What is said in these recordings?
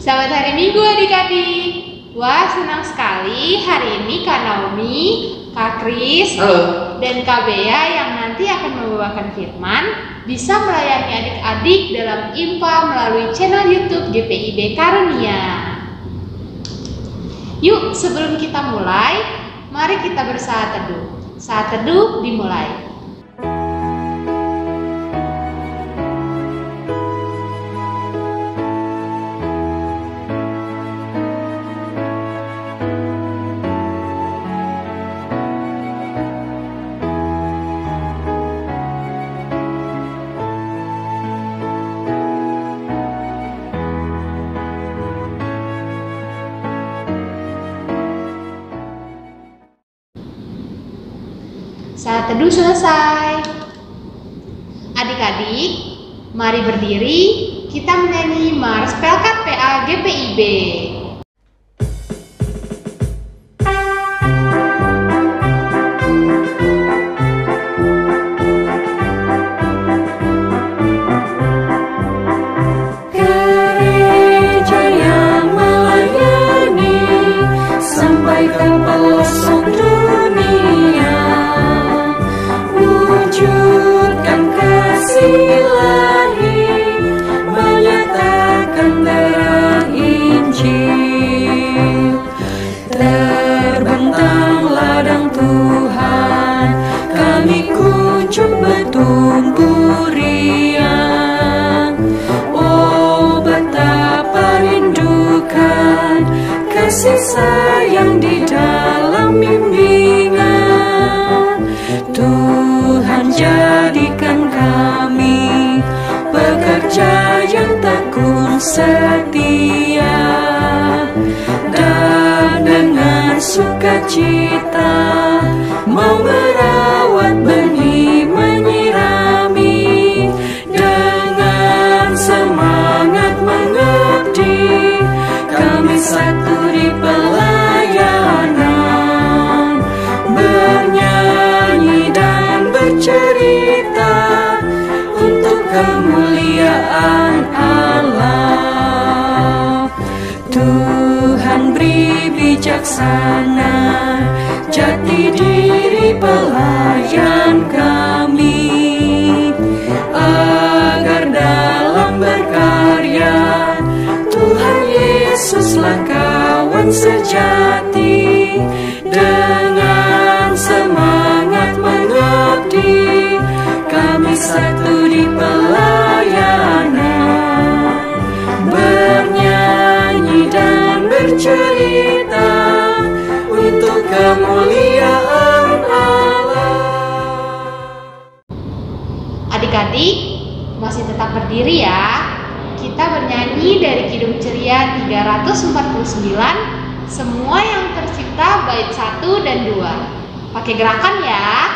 Selamat hari Minggu adik-adik. Wah, senang sekali hari ini Kak Naomi, Kak Kris, dan Kak Bea yang nanti akan membawakan firman bisa melayani adik-adik dalam IMPA melalui channel YouTube GPIB Karunia. Yuk, sebelum kita mulai, mari kita bersaat teduh. Saat teduh dimulai. Saat teduh selesai. Adik-adik, mari berdiri, kita menyanyi Mars Pelkat PA GPIB. Gereja yang melayani sampai ke pelosok dunia, wujudkan kasih ilahi, menyatakan terang Injil. Terbentang ladang Tuhan, kami kunjung bertumbuh riang. Oh, betapa rindukan kasih sayang di dalam bimbingan. Tuhan jadikan kami pekerja yang tekun setia, dan dengan sukacita mau merawat benih, menyirami, dengan semangat mengabdi. Kami satu di pelayanan, bernyanyi dan bercerita untuk kemuliaan Allah. Tuhan beri bijaksana, jati diri pelayan kami, agar dalam berkarya Tuhan Yesuslah kawan sejati. Dengan semangat mengabdi, kami satu di pelayanan, bernyanyi dan bercerita untuk kemuliaan Allah. Adik-adik, masih tetap berdiri ya. Kita bernyanyi dari Kidung Ceria 349, Semua yang Tercipta bait 1 dan 2. Pakai gerakan ya.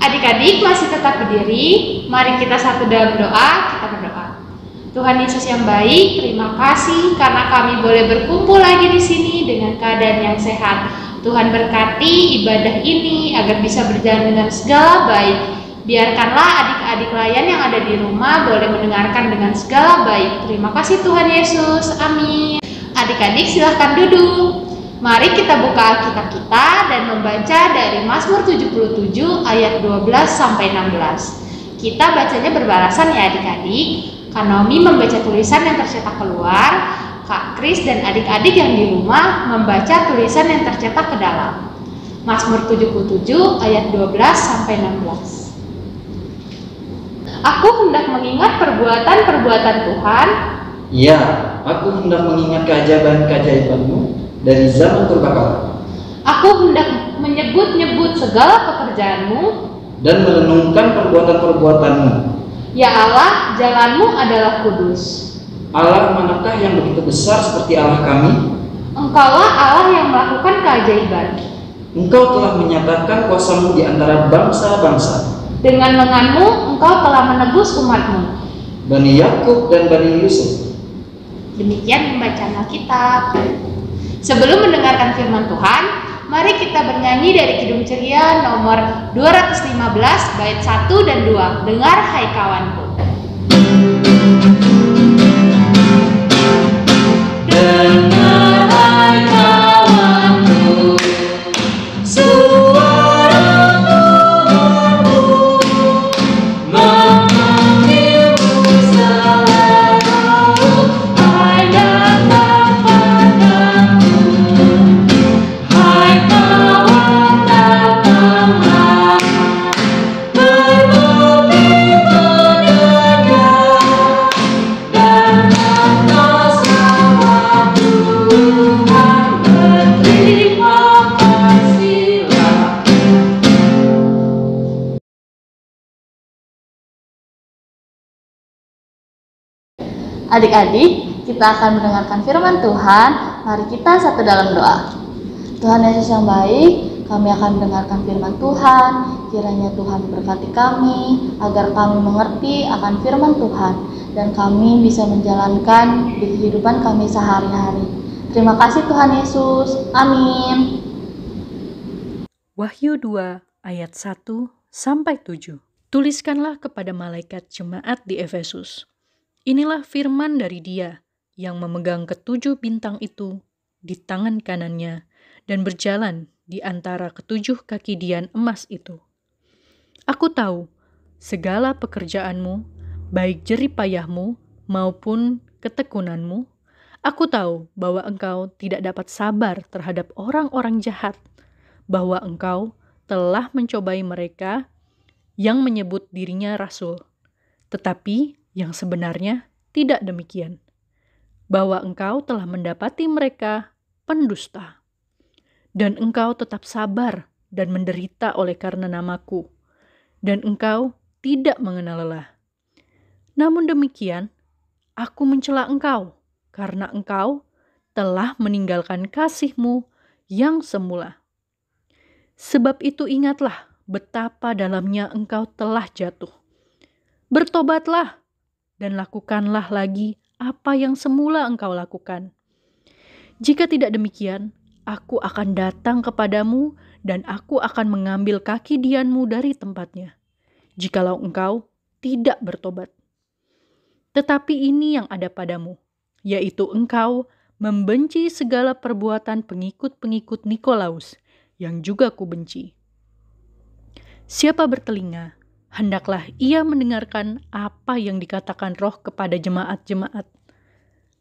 Adik-adik masih tetap berdiri, mari kita satu dalam doa, kita berdoa. Tuhan Yesus yang baik, terima kasih karena kami boleh berkumpul lagi di sini dengan keadaan yang sehat. Tuhan berkati ibadah ini agar bisa berjalan dengan segala baik. Biarkanlah adik-adik layan yang ada di rumah boleh mendengarkan dengan segala baik. Terima kasih Tuhan Yesus. Amin. Adik-adik silahkan duduk. Mari kita buka Alkitab kita dan membaca dari Mazmur 77 ayat 12 sampai 16. Kita bacanya berbalasan ya adik-adik. Kak Naomi membaca tulisan yang tercetak keluar, Kak Kris dan adik-adik yang di rumah membaca tulisan yang tercetak ke dalam. Mazmur 77 ayat 12 sampai 16. Aku hendak mengingat perbuatan-perbuatan Tuhan. Ya, aku hendak mengingat keajaiban-keajaiban-Mu dari zaman purbakala. Aku hendak menyebut-nyebut segala pekerjaan-Mu dan merenungkan perbuatan-perbuatan-Mu. Ya Allah, jalan-Mu adalah kudus. Allah manakah yang begitu besar seperti Allah kami? Engkaulah Allah yang melakukan keajaiban. Engkau telah menyatakan kuasa-Mu di antara bangsa-bangsa. Dengan lengan-Mu Engkau telah menebus umat-Mu, Bani Yakub dan Bani Yusuf. Demikian pembacaan Alkitab. Sebelum mendengarkan firman Tuhan, mari kita bernyanyi dari Kidung Ceria nomor 215 bait 1 dan 2. Dengar hai kawanku. Dengar hai kawanku, suara Tuhanmu memanggilmu selalu. Hai datang padaku, hai kawan datanglah, berbumi mendengar dan lantas sawah Tuhan berterima kasihlah. Adik-adik, kita akan mendengarkan firman Tuhan. Mari kita satu dalam doa. Tuhan Yesus yang baik, kami akan mendengarkan firman Tuhan. Kiranya Tuhan berkati kami, agar kami mengerti akan firman Tuhan, dan kami bisa menjalankan di kehidupan kami sehari-hari. Terima kasih Tuhan Yesus. Amin. Wahyu 2 ayat 1 sampai 7. Tuliskanlah kepada malaikat jemaat di Efesus. Inilah firman dari Dia yang memegang ketujuh bintang itu di tangan kanannya dan berjalan di antara ketujuh kaki dian emas itu. Aku tahu segala pekerjaanmu, baik jerih payahmu maupun ketekunanmu. Aku tahu bahwa engkau tidak dapat sabar terhadap orang-orang jahat, bahwa engkau telah mencobai mereka yang menyebut dirinya rasul, tetapi yang sebenarnya tidak demikian, bahwa engkau telah mendapati mereka pendusta, dan engkau tetap sabar dan menderita oleh karena namaku, dan engkau tidak mengenal lelah. Namun demikian, aku mencela engkau, karena engkau telah meninggalkan kasih-Mu yang semula. Sebab itu ingatlah betapa dalamnya engkau telah jatuh. Bertobatlah dan lakukanlah lagi apa yang semula engkau lakukan. Jika tidak demikian, aku akan datang kepadamu dan aku akan mengambil kaki dianmu dari tempatnya, jikalau engkau tidak bertobat. Tetapi ini yang ada padamu, yaitu engkau membenci segala perbuatan pengikut-pengikut Nikolaus, yang juga kubenci. Siapa bertelinga, hendaklah ia mendengarkan apa yang dikatakan Roh kepada jemaat-jemaat.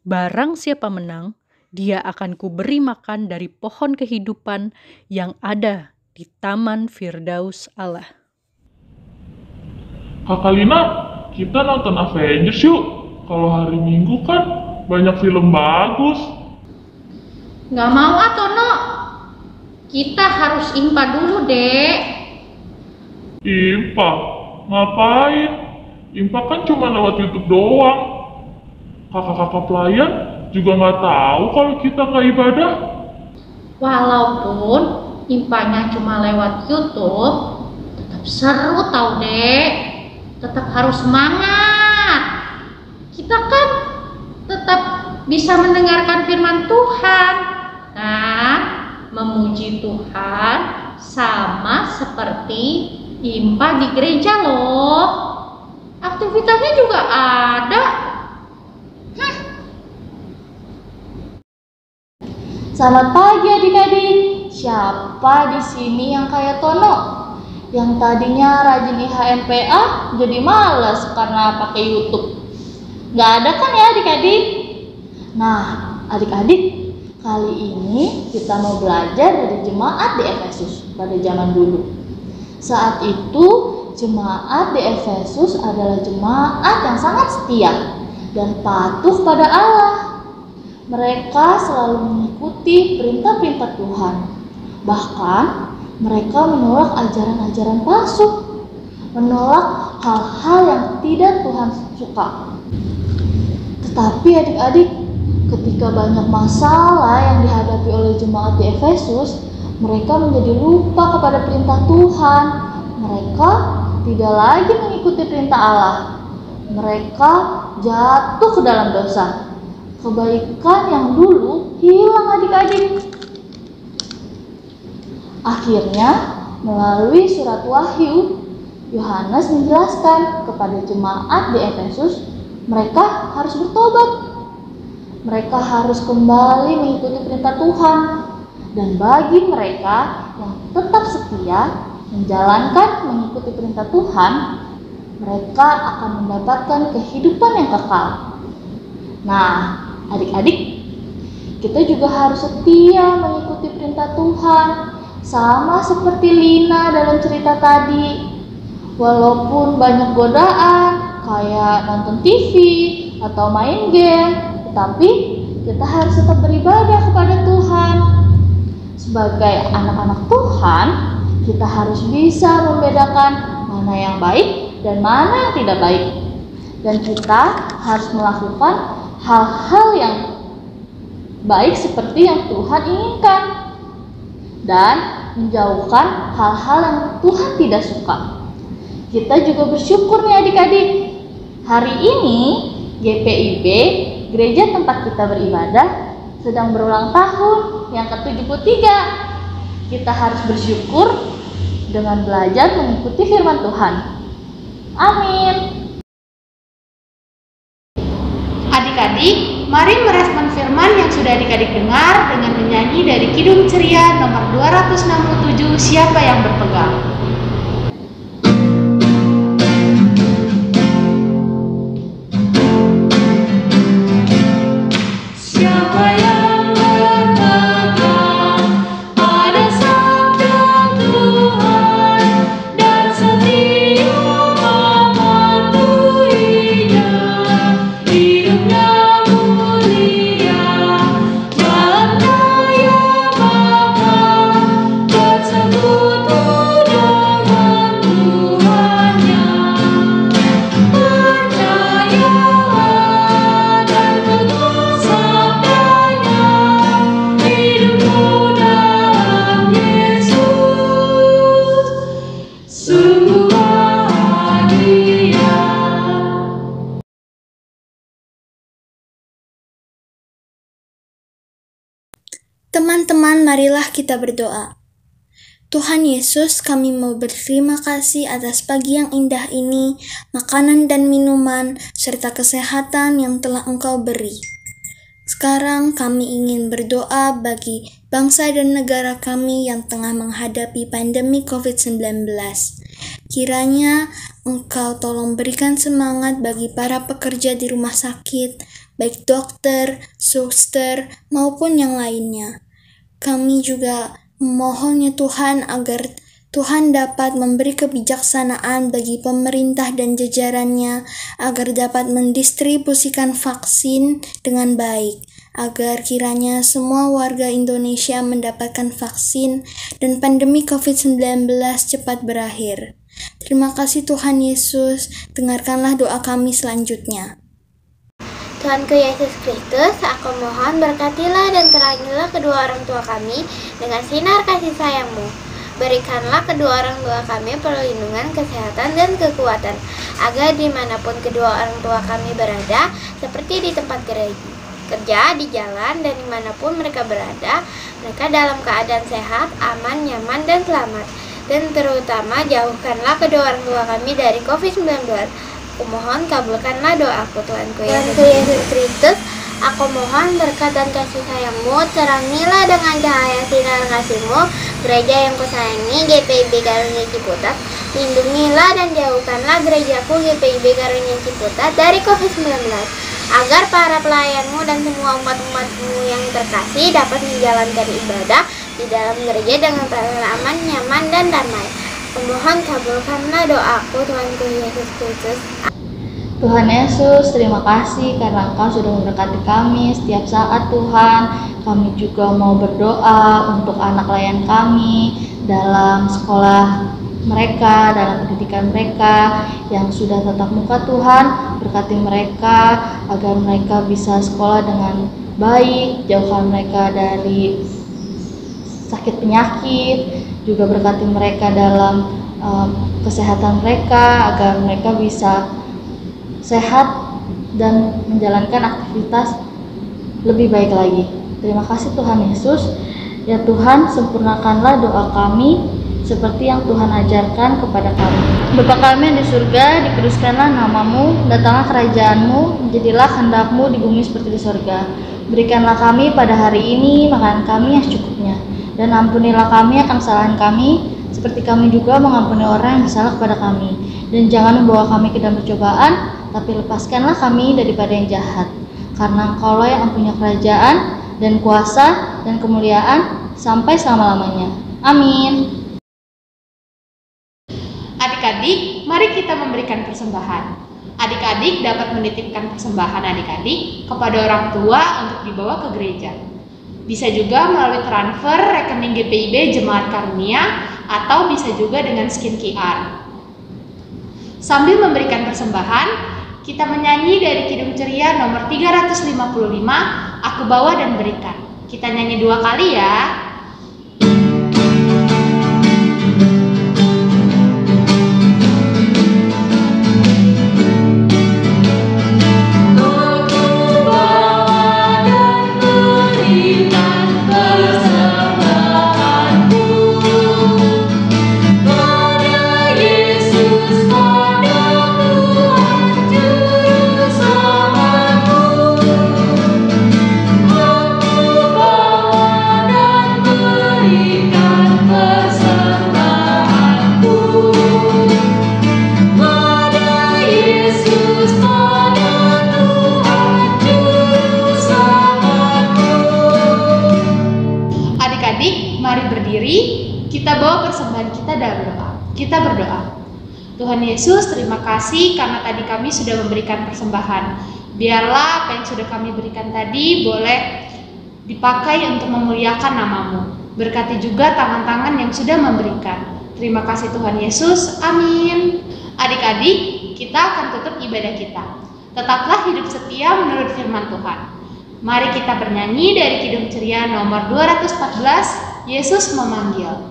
Barang siapa menang, dia akan kuberi makan dari pohon kehidupan yang ada di Taman Firdaus Allah. Kakak Lina, kita nonton Avengers yuk. Kalau hari Minggu kan banyak film bagus. Gak mau Tono. Kita harus impa dulu, Dek. Impa? Ngapain? Impa kan cuma lewat YouTube doang. Kakak-kakak pelayan juga nggak tahu kalau kita nggak ibadah. Walaupun impanya cuma lewat YouTube, tetap seru tau, Dek. Tetap harus semangat. Kita kan tetap bisa mendengarkan firman Tuhan, kan? Memuji Tuhan sama seperti Impa di gereja loh. Aktivitasnya juga ada. Selamat pagi adik-adik. Siapa di sini yang kayak Tono? Yang tadinya rajin IHMPA jadi malas karena pakai YouTube. Gak ada kan ya adik-adik? Nah, adik-adik, kali ini kita mau belajar dari jemaat di Efesus pada zaman dulu. Saat itu, jemaat di Efesus adalah jemaat yang sangat setia dan patuh pada Allah. Mereka selalu mengikuti perintah-perintah Tuhan. Bahkan, mereka menolak ajaran-ajaran palsu, menolak hal-hal yang tidak Tuhan suka. Tetapi adik-adik, ketika banyak masalah yang dihadapi oleh jemaat di Efesus, mereka menjadi lupa kepada perintah Tuhan. Mereka tidak lagi mengikuti perintah Allah. Mereka jatuh ke dalam dosa. Kebaikan yang dulu hilang adik-adik. Akhirnya, melalui surat Wahyu, Yohanes menjelaskan kepada jemaat di Efesus, mereka harus bertobat. Mereka harus kembali mengikuti perintah Tuhan. Dan bagi mereka yang tetap setia menjalankan mengikuti perintah Tuhan, mereka akan mendapatkan kehidupan yang kekal. Nah, adik-adik, kita juga harus setia mengikuti perintah Tuhan, sama seperti Lina dalam cerita tadi. Walaupun banyak godaan, kayak nonton TV atau main game, tetapi kita harus tetap beribadah kepada Tuhan. Sebagai anak-anak Tuhan, kita harus bisa membedakan mana yang baik dan mana yang tidak baik. Dan kita harus melakukan hal-hal yang baik seperti yang Tuhan inginkan. Dan menjauhkan hal-hal yang Tuhan tidak suka. Kita juga bersyukur nih adik-adik. Hari ini GPIB, gereja tempat kita beribadah, sedang berulang tahun yang ke-73. Kita harus bersyukur dengan belajar mengikuti firman Tuhan. Amin. Adik-adik, mari merespon firman yang sudah adik-adik dengar dengan menyanyi dari Kidung Ceria nomor 267, Siapa yang Berpegang. Siapa yang berpegang pada sabda Tuhan dan setia mematuhinya, hidupnya mulia, jalan raya bakal bersekutu dengan Tuhannya. Percayalah dan teguh sabdanya, hidupmu dalam Yesus sungguh bahagia. Teman-teman, marilah kita berdoa. Tuhan Yesus, kami mau berterima kasih atas pagi yang indah ini, makanan dan minuman, serta kesehatan yang telah Engkau beri. Sekarang kami ingin berdoa bagi bangsa dan negara kami yang tengah menghadapi pandemi COVID-19. Kiranya Engkau tolong berikan semangat bagi para pekerja di rumah sakit, baik dokter, suster, maupun yang lainnya. Kami juga memohon ya Tuhan agar Tuhan dapat memberi kebijaksanaan bagi pemerintah dan jajarannya agar dapat mendistribusikan vaksin dengan baik, agar kiranya semua warga Indonesia mendapatkan vaksin dan pandemi COVID-19 cepat berakhir. Terima kasih Tuhan Yesus, dengarkanlah doa kami selanjutnya. Tuhanku Yesus Kristus, aku mohon berkatilah dan terangilah kedua orang tua kami dengan sinar kasih sayang-Mu. Berikanlah kedua orang tua kami perlindungan, kesehatan, dan kekuatan, agar dimanapun kedua orang tua kami berada, seperti di tempat kerja, di jalan, dan dimanapun mereka berada, mereka dalam keadaan sehat, aman, nyaman, dan selamat. dan terutama jauhkanlah kedua orang tua kami dari COVID-19. Aku mohon kabulkanlah doaku Tuhanku Yesus Kristus. Aku mohon berkat dan kasih sayang-Mu, terangilah dengan cahaya sinar kasih-Mu gereja yang kusayangi GPIB Karunia Ciputat. Lindungilah dan jauhkanlah gerejaku GPIB Karunia Ciputat dari COVID-19, agar para pelayan-Mu dan semua umat-umat-Mu yang terkasih dapat menjalankan ibadah di dalam gereja dengan aman, nyaman, dan damai. Mohon kabulkanlah doaku Tuhanku Yesus Kristus. Tuhan Yesus, terima kasih karena Engkau sudah memberkati kami setiap saat Tuhan. Kami juga mau berdoa untuk anak layan kami dalam sekolah mereka, dalam pendidikan mereka yang sudah tatap muka Tuhan. Berkati mereka agar mereka bisa sekolah dengan baik, jauhkan mereka dari sakit penyakit, juga berkati mereka dalam kesehatan mereka agar mereka bisa sehat dan menjalankan aktivitas lebih baik lagi. Terima kasih Tuhan Yesus. Ya Tuhan, sempurnakanlah doa kami seperti yang Tuhan ajarkan kepada kami. Bapa kami yang di surga, dikuduskanlah nama-Mu, datanglah kerajaan-Mu, jadilah kehendak-Mu di bumi seperti di surga. Berikanlah kami pada hari ini makanan kami yang secukupnya, dan ampunilah kami akan kesalahan kami, seperti kami juga mengampuni orang yang bersalah kepada kami. Dan jangan membawa kami ke dalam percobaan, tapi lepaskanlah kami daripada yang jahat. Karena Engkaulah yang punya kerajaan dan kuasa dan kemuliaan sampai selama-lamanya. Amin. Adik-adik, mari kita memberikan persembahan. Adik-adik dapat menitipkan persembahan adik-adik kepada orang tua untuk dibawa ke gereja. Bisa juga melalui transfer rekening GPIB Jemaat Karunia atau bisa juga dengan scan QR. Sambil memberikan persembahan, kita menyanyi dari Kidung Ceria nomor 355, Aku Bawa dan Berikan. Kita nyanyi 2 kali ya. Mari berdiri, kita bawa persembahan kita dalam doa. Kita berdoa. Tuhan Yesus, terima kasih karena tadi kami sudah memberikan persembahan. Biarlah apa yang sudah kami berikan tadi boleh dipakai untuk memuliakan nama-Mu. Berkati juga tangan-tangan yang sudah memberikan. Terima kasih Tuhan Yesus. Amin. Adik-adik, kita akan tutup ibadah kita. Tetaplah hidup setia menurut firman Tuhan. Mari kita bernyanyi dari Kidung Ceria nomor 214, Yesus memanggil.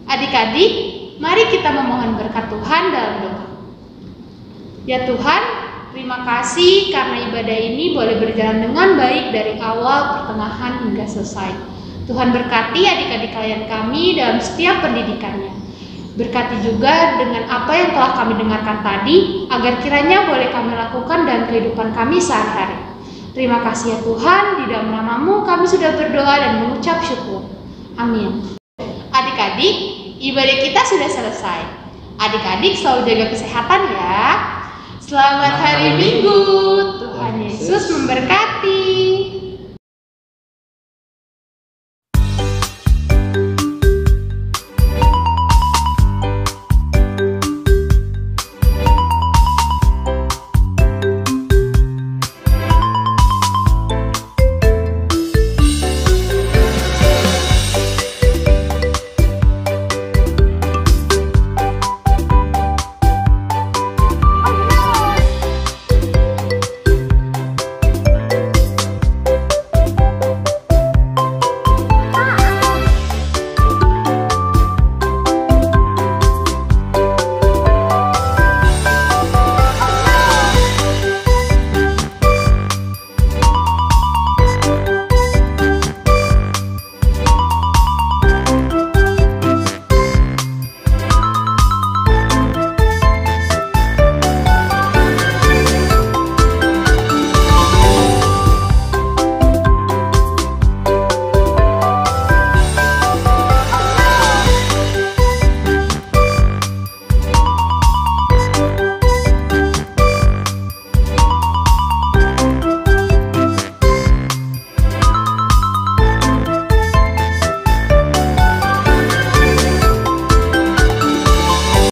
Adik-adik, mari kita memohon berkat Tuhan dalam doa. Ya Tuhan, terima kasih karena ibadah ini boleh berjalan dengan baik dari awal, pertengahan, hingga selesai. Tuhan berkati adik-adik klien kami dalam setiap pendidikannya. Berkati juga dengan apa yang telah kami dengarkan tadi, agar kiranya boleh kami lakukan dalam kehidupan kami sehari-hari. Terima kasih ya Tuhan, di dalam nama-Mu kami sudah berdoa dan mengucap syukur. Amin. Adik-adik, ibadah kita sudah selesai. Adik-adik selalu jaga kesehatan ya. Selamat hari Minggu. Tuhan Yesus memberkati.